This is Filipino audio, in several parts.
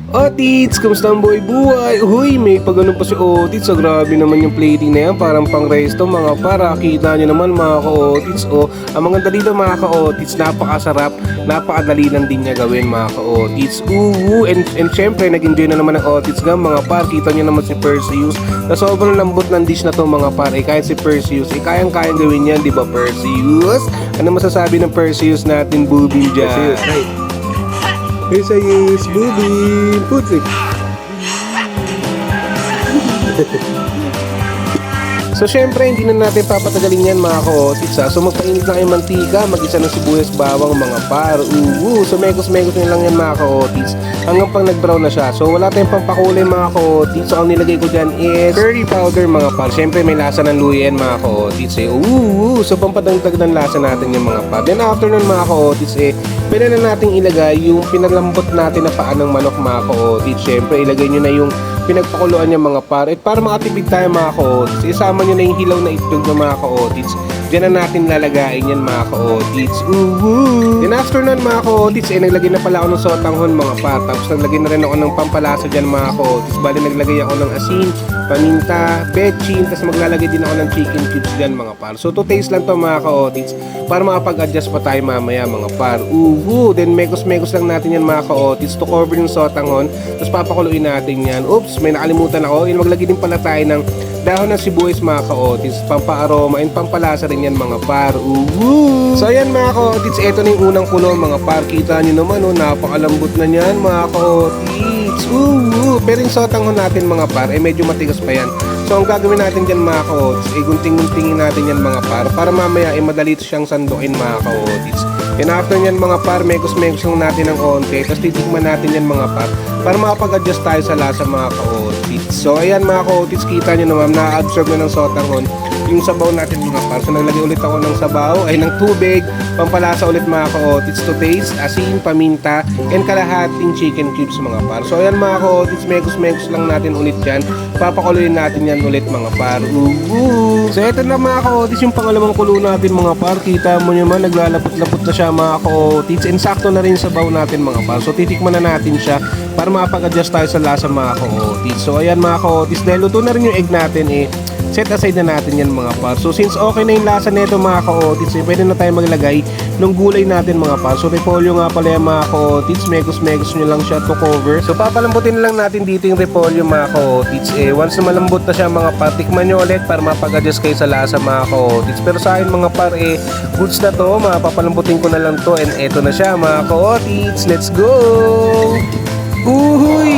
Otits, kamusta ang buhay? Uy, may pagano pa si Otits. Grabe naman yung plating na yan. Parang pang resto mga para. Kita nyo naman mga ka-Otits. Ang mga dali mga ka-Otits, napakasarap. Napakadali lang din niya gawin mga ka-Otits. And syempre, nag-enjoy na naman ang Otits nga mga par. Kita nyo naman si Perseus. Na sobrang lambot ng dish na to mga par. Kahit si Perseus, kayang-kayang gawin yan, di ba Perseus? Ano masasabi ng Perseus natin, Bubin dyan? Perseus, right? Perseus, Bubin, Putrip. So syempre hindi na natin papatagalin yan mga ka-Otits. So magpainit na kayong mantika, mag-isa ng sibuyas, bawang mga par. So mekos-mekos nyo lang yan mga ka-Otits hanggang pang nag-brown na siya. So wala tayong pampakulay mga ka-Otits. So ang nilagay ko dyan is curry powder mga par. Syempre may lasa ng luya yan mga ka-Otits So pampadagdag ng lasa natin yung mga par. Then after nun mga ka-Otits pwede na natin ilagay yung pinaglambot natin na paa ng manok mga ka-Otits. Syempre ilagay nyo na yung pinagpakuluan niya mga par. Para makatipid tayo mga ka-Otits, isama nyo na yung hilaw na itlog ng mga ka-Otits. Diyan na natin lalagain yan mga ka-Otits. Then after nun mga ka-Otits, naglagay na pala ako ng sotanghon mga par. Tapos naglagay na rin ako ng pampalasa dyan mga ka-Otits. Bali naglagay ako ng asin, paminta, betchin, tapos maglalagay din ako ng chicken cubes dyan mga par. So to taste lang to mga ka-Otits para makapag-adjust pa tayo mamaya mga par. Then mekos-mekos lang natin yan mga ka-Otits to cover yung sotanghon. Tapos papakuluin natin yan. Oops, may nakalimutan ako. Maglagay din pala tayo ng dahon ng sibuyas mga ka-Otits, pampaaroma and pampalasa rin yan mga par. So ayan mga ka-Otits, eto na yung unang kulo mga par. Kita nyo naman napakalambot na yan mga ka-Otits. Pero yung sotanghon natin mga par, medyo matigas pa yan. So ang gagawin natin dyan mga ka-Otits, gunting-guntingin natin yan mga par para mamaya madali siyang sandukin mga ka-Otits. And after nyan mga par, mekos-mekos lang natin ng onte, tapos titikman natin yan mga par para makapag-adjust tayo sa lasa mga ka-Otits. So ayan mga ka-Otits, kita nyo naman na-absorb na ng sotanghon yung sabaw natin mga par. So naglagay ulit ako ng sabaw, ng tubig, pampalasa ulit mga ka-Otits to taste, asin, paminta, and kalahating chicken cubes mga par. So ayan mga ka-Otits, mekos-mekos lang natin ulit yan. Papakuluin natin yan ulit mga par. So eto na mga ka-Otits, yung pangalawang kulo natin mga par. Kita mo naman, naglalapot-lapot na siya mga ka-Otits. And sakto na rin sabaw natin mga par. So titikman na natin siya para makapag-adjust tayo sa lasa mga ka-Otits. So ayan mga ka-Otits, dahil luto na rin yung egg natin set aside na natin yan mga par. So since okay na yung lasa nito mga ka-Otits, pwede na tayo maglagay ng gulay natin mga par. So repolyo nga pala yung mga ka-Otits, mekos-mekos nyo lang siya to cover. So papalambutin lang natin dito yung repolyo mga ka-Otits. Once na malambot na siya mga par, tikman nyo ulit para mapag-adjust kayo sa lasa mga ka-Otits. Pero sa akin mga par, goods na to, mapapalambutin ko na lang to, and eto na siya mga ka-Otits. Let's go!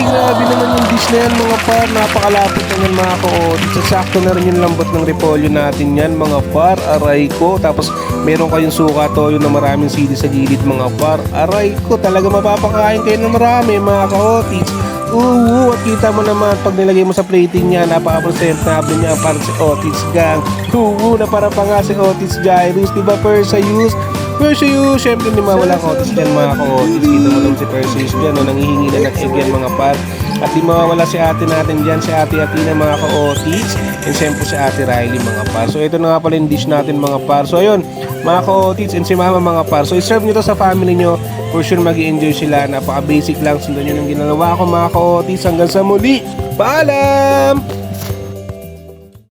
Grabe naman yung dish na yan mga par. Napakalapit na yan mga ka-Otits. Sakto na rin yung lambot ng repolyo natin yan mga par. Aray ko. Tapos meron kayong suka toyo na maraming sili sa gilid mga par. Aray ko. Talaga mapapakain kayo ng marami mga ka-Otits. At kita mo naman pag nilagay mo sa plating niya, napaka-presentable niya para si Otits Gang. Na para pa nga si Otits Jairus, diba Perseus? Perseus, syempre hindi mawala ang Otits dyan mga ka-Otits. Kita mo lang si Perseus dyan, nangihingi na ng egg yan mga par. At di mawawala si ate natin dyan, si ate Athena mga ka-Otits. And syempre si ate Riley mga par. So ito na nga pala yung dish natin mga par. So ayun, mga ka-Otits and si mama mga par. So iserve nyo to sa family nyo. For sure mag-i-enjoy sila. Napaka-basic lang. Sundan nyo ng ginalawa ko mga ka-Otits. Hanggang sa muli. Paalam!